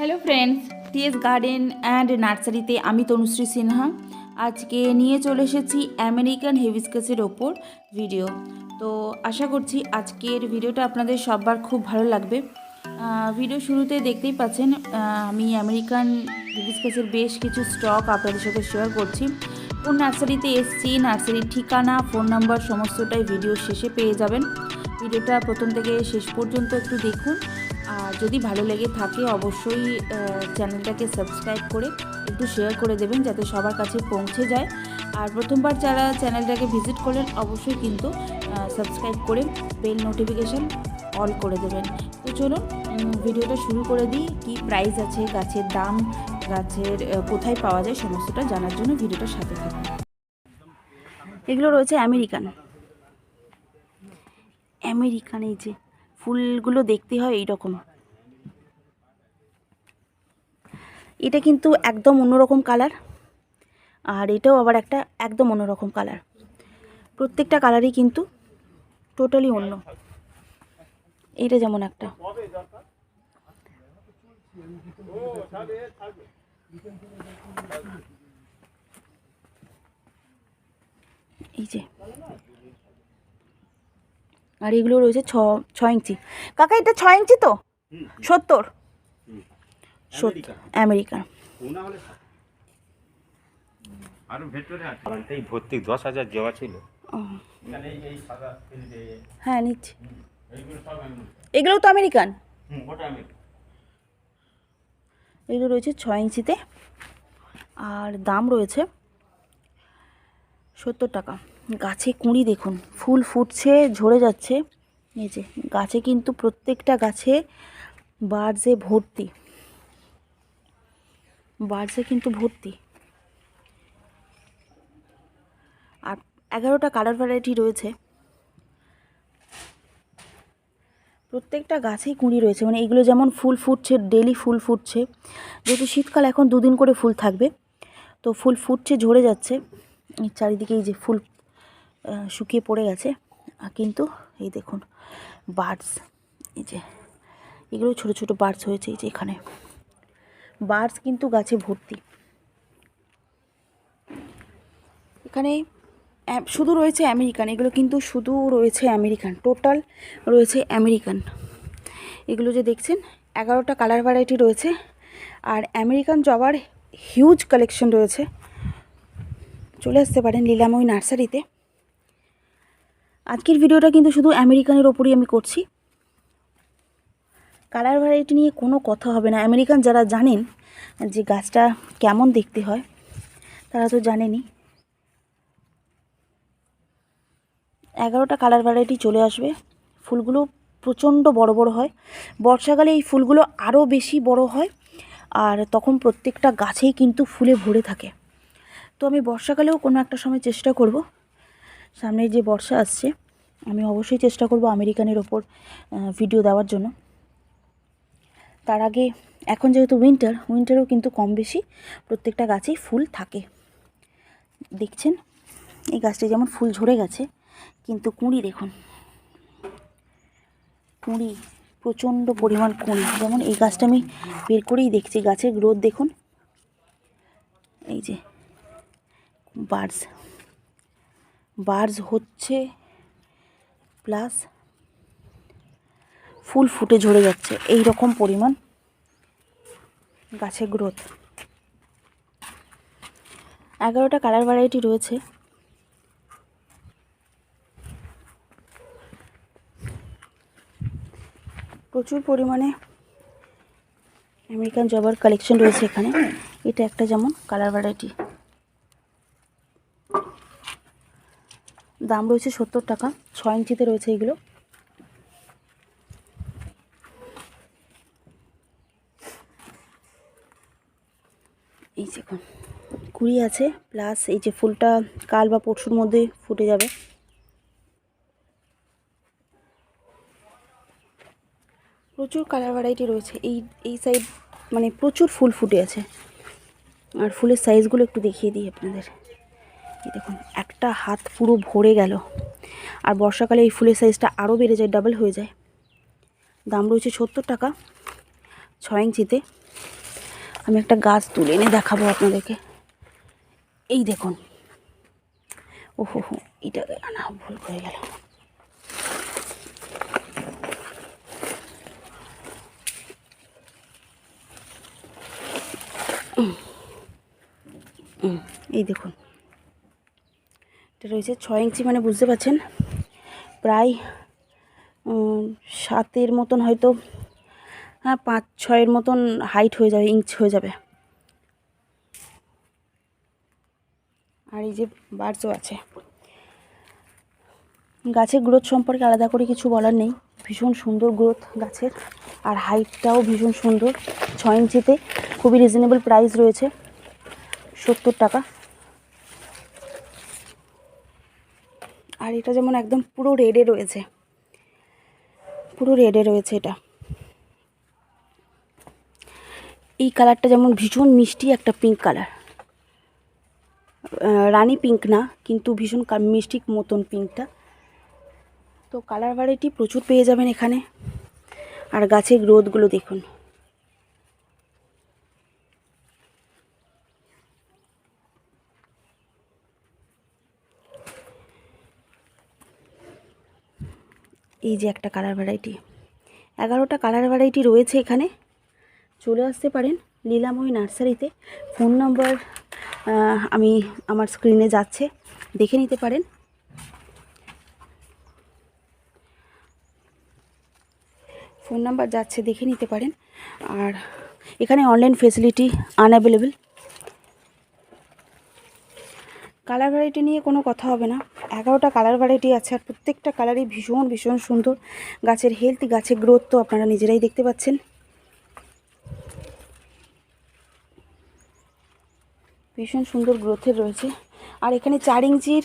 Hello friends, TS garden and নার্সারিতে আমি তনুশ্রী সিনহা আজকে নিয়ে চলে এসেছি আমেরিকান হিবিস্কাসের ওপর ভিডিও। তো আশা করছি আজকের ভিডিওটা আপনাদের সবার খুব ভালো লাগবে। ভিডিও শুরুতে দেখতেই পাচ্ছেন আমি আমেরিকান হিবিস্কাসের বেশ কিছু স্টক আপনাদের সাথে শেয়ার করছি। কোন নার্সারিতে এসেছি, নার্সারির ঠিকানা, ফোন নাম্বার সমস্তটাই ভিডিও শেষে পেয়ে যাবেন। ভিডিওটা প্রথম থেকে শেষ পর্যন্ত একটু দেখুন। আর যদি ভালো লেগে থাকে অবশ্যই চ্যানেলটাকে সাবস্ক্রাইব করে একটু শেয়ার করে দেবেন যাতে সবার কাছে পৌঁছে যায়। আর প্রথমবার যারা চ্যানেলটাকে ভিজিট করলেন অবশ্যই কিন্তু সাবস্ক্রাইব করে বেল নোটিফিকেশান অল করে দেবেন। তো চলুন ভিডিওটা শুরু করে দিই। কী প্রাইস আছে, গাছের দাম, গাছের কোথায় পাওয়া যায় সমস্তটা জানার জন্য ভিডিওটার সাথে থাকুন। এগুলো রয়েছে আমেরিকান। এই যে ফুলগুলো দেখতে হয় এইরকম। এটা কিন্তু একদম অন্যরকম কালার, আর এটাও আবার একটা একদম অন্যরকম কালার। প্রত্যেকটা কালারই কিন্তু টোটালি অন্য। এইটা যেমন একটা, এই যে, আর এগুলো রয়েছে 6 ইঞ্চি। কাকা এটা 6 ইঞ্চি তো 70 আমেরিকান। হ্যাঁ নিচ্ছি। এগুলো তো আমেরিকান। এগুলো রয়েছে 6 ইঞ্চিতে, আর দাম রয়েছে 70 টাকা। গাছে কুঁড়ি দেখুন, ফুল ফুটছে, ঝরে যাচ্ছে। এই যে গাছে কিন্তু প্রত্যেকটা গাছে বার্ডসে কিন্তু ভর্তি। আর 11টা কালার ভ্যারাইটি রয়েছে। প্রত্যেকটা গাছেই কুঁড়ি রয়েছে, মানে এগুলো যেমন ফুল ফুটছে, ডেলি ফুল ফুটছে। যেহেতু শীতকাল, এখন 2 দিন করে ফুল থাকবে, তো ফুল ফুটছে, ঝরে যাচ্ছে। এই চারিদিকে এই যে ফুল শুকিয়ে পড়ে গেছে, কিন্তু এই দেখুন বার্ডস, এই যে এগুলো ছোট ছোট বার্ডস হয়েছে। এই যে এখানে বার্ডস কিন্তু গাছে ভর্তি। এখানে শুধু রয়েছে আমেরিকান, এগুলো কিন্তু শুধু রয়েছে আমেরিকান, টোটাল রয়েছে আমেরিকান। এগুলো যে দেখছেন 11টা কালার ভ্যারাইটি রয়েছে, আর আমেরিকান জবার হিউজ কালেকশন রয়েছে। চলে আসতে পারেন লীলাময় নার্সারিতে। আজকের ভিডিওটা কিন্তু শুধু আমেরিকানের ওপরই আমি করছি। কালার ভ্যারাইটি নিয়ে কোনো কথা হবে না। আমেরিকান যারা জানেন যে গাছটা কেমন দেখতে হয় তারা তো জানেনই। 11টা কালার ভ্যারাইটি চলে আসবে। ফুলগুলো প্রচণ্ড বড় বড় হয়। বর্ষাকালে এই ফুলগুলো আরও বেশি বড় হয়, আর তখন প্রত্যেকটা গাছেই কিন্তু ফুলে ভরে থাকে। তো আমি বর্ষাকালেও কোনো একটা সময় চেষ্টা করব, সামনে যে বর্ষা আসছে আমি অবশ্যই চেষ্টা করব আমেরিকানের ওপর ভিডিও দেওয়ার জন্য। তার আগে এখন যেহেতু উইন্টারেও কিন্তু কম বেশি প্রত্যেকটা গাছেই ফুল থাকে। দেখছেন এই গাছটি যেমন ফুল ঝরে গেছে, কিন্তু কুঁড়ি দেখুন, কুঁড়ি প্রচণ্ড পরিমাণ কুঁড়ি। যেমন এই গাছটা আমি বের করেই দেখছি, গাছের গ্রোথ দেখুন। এই যে বার্ডস হচ্ছে, প্লাস ফুল ফুটে ঝরে যাচ্ছে, এই রকম পরিমাণ গাছের গ্রোথ। 11টা কালার ভ্যারাইটি রয়েছে। প্রচুর পরিমাণে আমেরিকান জবার কালেকশন রয়েছে এখানে। এটা একটা যেমন কালার ভ্যারাইটি, দাম রয়েছে 70 টাকা। 6 ইঞ্চিতে রয়েছে এগুলো। এই দেখুন কুড়ি আছে, প্লাস এই যে ফুলটা কাল বা পরশুর মধ্যে ফুটে যাবে। প্রচুর কালার ভ্যারাইটি রয়েছে। এই সাইড মানে প্রচুর ফুল ফুটে আছে। আর ফুলের সাইজগুলো একটু দেখিয়ে দিই আপনাদের। এই দেখুন একটা হাত পুরো ভরে গেল। আর বর্ষাকালে এই ফুলের সাইজটা আরও বেড়ে যায়, ডাবল হয়ে যায়। দাম রয়েছে 70 টাকা 6 ইঞ্চিতে। আমি একটা গাছ তুলে এনে দেখাবো আপনাদেরকে। এই দেখুন, ওহো হো, এটা না ভুল করে গেল। এই দেখুন, এটা রয়েছে 6 ইঞ্চি, মানে বুঝতে পারছেন প্রায় 7-এর মতন, হয়তো হ্যাঁ 5-6-এর মতন হাইট হয়ে যাবে, ইঞ্চ হয়ে যাবে। আর এই যে বার্ডসও আছে। গাছের গ্রোথ সম্পর্কে আলাদা করে কিছু বলার নেই, ভীষণ সুন্দর গ্রোথ গাছের, আর হাইটটাও ভীষণ সুন্দর। 6 ইঞ্চিতে খুবই রিজনেবল প্রাইস রয়েছে, 70 টাকা। আর এটা যেমন একদম পুরো রেডে রয়েছে, পুরো রেডে রয়েছে এটা। এই কালারটা যেমন ভীষণ মিষ্টি একটা পিঙ্ক কালার, রানী পিঙ্ক না, কিন্তু ভীষণ মিষ্টি মতন পিঙ্কটা। তো কালার ভ্যারাইটি প্রচুর পেয়ে যাবেন এখানে। আর গাছের গ্রোথগুলো দেখুন, এই যে একটা কালার ভ্যারাইটি, 11টা কালার ভ্যারাইটি রয়েছে এখানে। চলে আসতে পারেন লীলাময়ী নার্সারিতে। ফোন নাম্বার আমি আমার স্ক্রিনে যাচ্ছে, দেখে নিতে পারেন। ফোন নাম্বার যাচ্ছে, দেখে নিতে পারেন। আর এখানে online facility unavailable. Colour variety নিয়ে কোনো কথা হবে না, 11টা কালার ভ্যারাইটি আছে, আর প্রত্যেকটা কালারই ভীষণ ভীষণ সুন্দর। গাছের হেলথ, গাছের গ্রোথ তো আপনারা নিজেরাই দেখতে পাচ্ছেন। ভীষণ সুন্দর গ্রোথের রয়েছে। আর এখানে 4 ইঞ্চির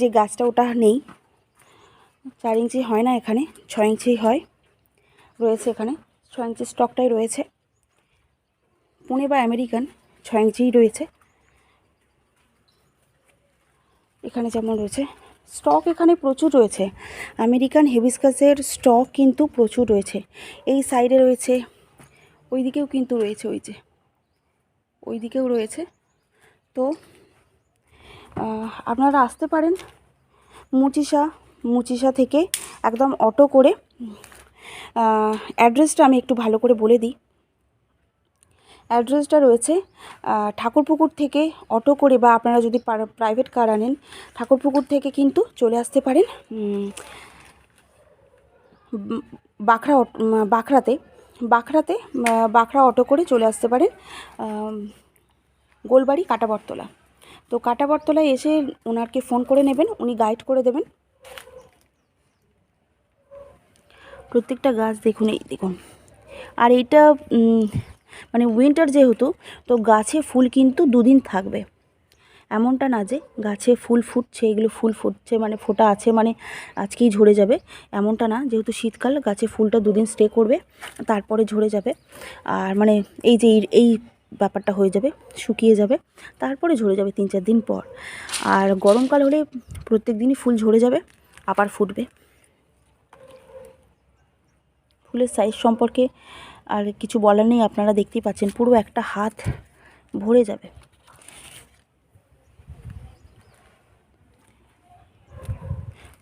যে গাছটা, ওটা নেই, 4 ইঞ্চি হয় না এখানে, 6 ইঞ্চি হয়, রয়েছে এখানে 6 ইঞ্চি স্টকটাই রয়েছে। পুনে বা আমেরিকান 6 ইঞ্চিই রয়েছে এখানে, যেমন রয়েছে স্টক এখানে প্রচুর রয়েছে। আমেরিকান হিবিস্কাসের স্টক কিন্তু প্রচুর রয়েছে। এই সাইডে রয়েছে, ওই দিকেও কিন্তু রয়েছে, ওই যে ওই দিকেও রয়েছে। তো আপনারা আসতে পারেন মুচিসা থেকে একদম অটো করে। অ্যাড্রেসটা আমি একটু ভালো করে বলে দিই। অ্যাড্রেসটা রয়েছে ঠাকুরপুকুর থেকে অটো করে, বা আপনারা যদি প্রাইভেট কার আনেন, ঠাকুরপুকুর থেকে কিন্তু চলে আসতে পারেন বাঁকড়া অটো করে চলে আসতে পারেন গোলবাড়ি কাটাবরতলা। তো কাটাবরতলায় এসে ওনাকে ফোন করে নেবেন, উনি গাইড করে দেবেন। প্রত্যেকটা গাছ দেখুন, এই দেখুন। আর এইটা মানে উইন্টার যেহেতু, তো গাছে ফুল কিন্তু 2 দিন থাকবে। এমনটা না যে গাছে ফুল ফুটছে, এগুলো ফুল ফুটছে মানে ফোটা আছে মানে আজকেই ঝরে যাবে, এমনটা না। যেহেতু শীতকাল, গাছে ফুলটা 2 দিন স্টে করবে, তারপরে ঝরে যাবে। আর মানে এই যে এই ব্যাপারটা হয়ে যাবে, শুকিয়ে যাবে, তারপরে ঝরে যাবে 3-4 দিন পর। আর গরমকাল হলে প্রত্যেক দিনই ফুল ঝরে যাবে, আবার ফুটবে। ফুলের সাইজ সম্পর্কে আর কিছু বলার নেই, আপনারা দেখতেই পাচ্ছেন, পুরো একটা হাত ভরে যাবে।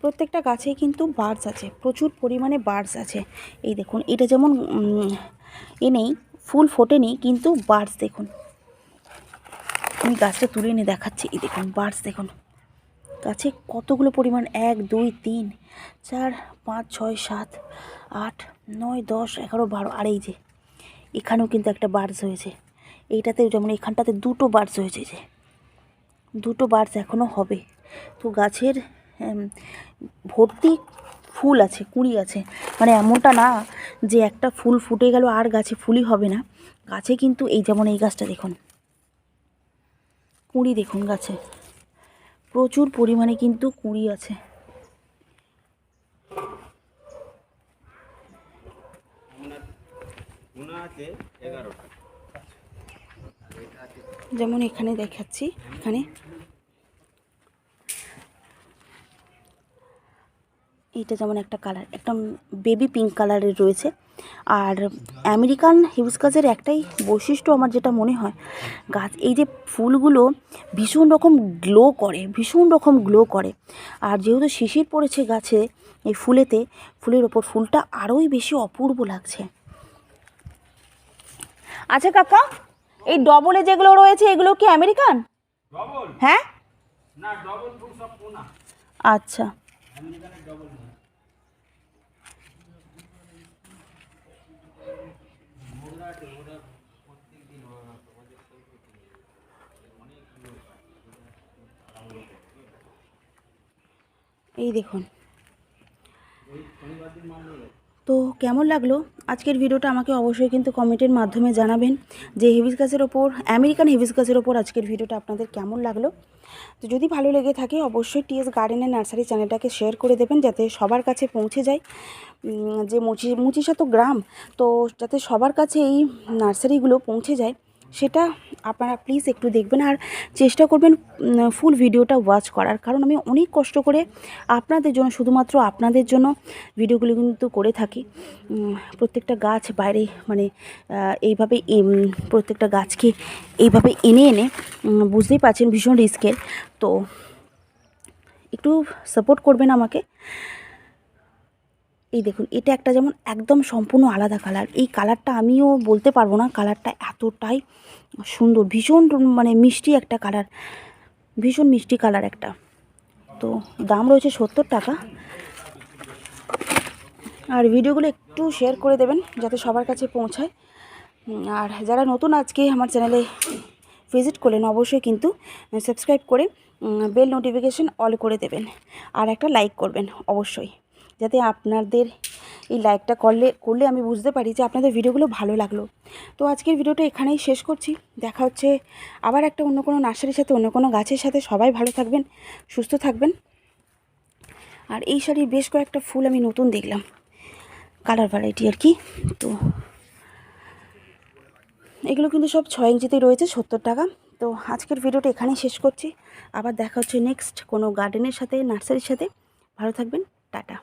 প্রত্যেকটা গাছেই কিন্তু বার্ডস আছে, প্রচুর পরিমাণে বার্ডস আছে। এই দেখুন, এটা যেমন নেই, ফুল ফোটেনি, কিন্তু বার্ডস দেখুন। আমি গাছটা তুলে এনে দেখাচ্ছি। এই দেখুন বার্ডস দেখুন, গাছে কতগুলো পরিমাণ, 1 2 3 4 5 6 7 8 9 10 11 12। আর এই যে এখানেও কিন্তু একটা বার্ডস হয়েছে, এইটাতেও যেমন এখানটাতে 2টো বার্ডস হয়েছে, যে 2টো বার্ডস এখনও হবে। তো গাছের ভর্তি ফুল আছে, কুঁড়ি আছে, মানে এমনটা না যে একটা ফুল ফুটে গেল আর গাছে ফুলই হবে না। গাছে কিন্তু এই যেমন এই গাছটা দেখুন, কুঁড়ি দেখুন, গাছে প্রচুর পরিমাণে কিন্তু কুঁড়ি আছে। যেমন এখানে দেখাচ্ছি, এখানে এইটা যেমন একটা কালার, একটা বেবি পিঙ্ক কালারের রয়েছে। আর আমেরিকান হিবিস্কাসের একটাই বৈশিষ্ট্য আমার যেটা মনে হয়, গাছ এই যে ফুলগুলো ভীষণ রকম গ্লো করে। আর যেহেতু শিশির পড়েছে গাছে, এই ফুলের ওপর ফুলটা আরোই বেশি অপূর্ব লাগছে। আচ্ছা কাকা, এই ডবলে যেগুলো রয়েছে এগুলো কি আমেরিকান? হ্যাঁ, আচ্ছা। এই দেখুন, তো কেমন লাগলো আজকের ভিডিওটা আমাকে অবশ্যই কিন্তু কমেন্টের মাধ্যমে জানাবেন যে হিবিস্কাসের ওপর, আমেরিকান হিবিস্কাসের ওপর আজকের ভিডিওটা আপনাদের কেমন লাগলো। তো যদি ভালো লেগে থাকে অবশ্যই টিএস গার্ডেন অ্যান্ড নার্সারি চ্যানেলটাকে শেয়ার করে দেবেন, যাতে সবার কাছে পৌঁছে যায়। যে মুচিশা তো গ্রাম, তো যাতে সবার কাছে এই নার্সারিগুলো পৌঁছে যায় সেটা আপনারা প্লিজ একটু দেখবেন। আর চেষ্টা করবেন ফুল ভিডিওটা ওয়াচ করার, কারণ আমি অনেক কষ্ট করে আপনাদের জন্য, শুধুমাত্র আপনাদের জন্য ভিডিওগুলো কিন্তু করে থাকি। প্রত্যেকটা গাছ বাইরে মানে এইভাবে প্রত্যেকটা গাছকে এইভাবে এনে বুঝতেই পারছেন ভীষণ রিস্কের। তো একটু সাপোর্ট করবেন আমাকে। এই দেখুন, এটা একটা যেমন একদম সম্পূর্ণ আলাদা কালার। এই কালারটা আমিও বলতে পারবো না, কালারটা এতটাই সুন্দর, ভীষণ মানে মিষ্টি একটা কালার, ভীষণ মিষ্টি কালার একটা। তো দাম রয়েছে 70 টাকা। আর ভিডিওগুলো একটু শেয়ার করে দেবেন যাতে সবার কাছে পৌঁছায়। আর যারা নতুন আজকে আমার চ্যানেলে ভিজিট করলেন অবশ্যই কিন্তু সাবস্ক্রাইব করে বেল নোটিফিকেশন অল করে দেবেন। আর একটা লাইক করবেন অবশ্যই, যাতে আপনাদের এই লাইকটা করলে আমি বুঝতে পারি যে আপনাদের ভিডিওগুলো ভালো লাগলো। তো আজকের ভিডিওটা এখানেই শেষ করছি। দেখা হচ্ছে আবার একটা অন্য কোনো নার্সারির সাথে, অন্য কোনো গাছের সাথে। সবাই ভালো থাকবেন, সুস্থ থাকবেন। আর এই শাড়ির বেশ কয়েকটা ফুল আমি নতুন দেখলাম, কালার ভ্যারাইটি আর কি। তো এগুলো কিন্তু সব 6 ইঞ্চিতেই রয়েছে, 70 টাকা। তো আজকের ভিডিওটা এখানেই শেষ করছি। আবার দেখা হচ্ছে নেক্সট কোনো গার্ডেনের সাথে, নার্সারির সাথে। ভালো থাকবেন, টাটা।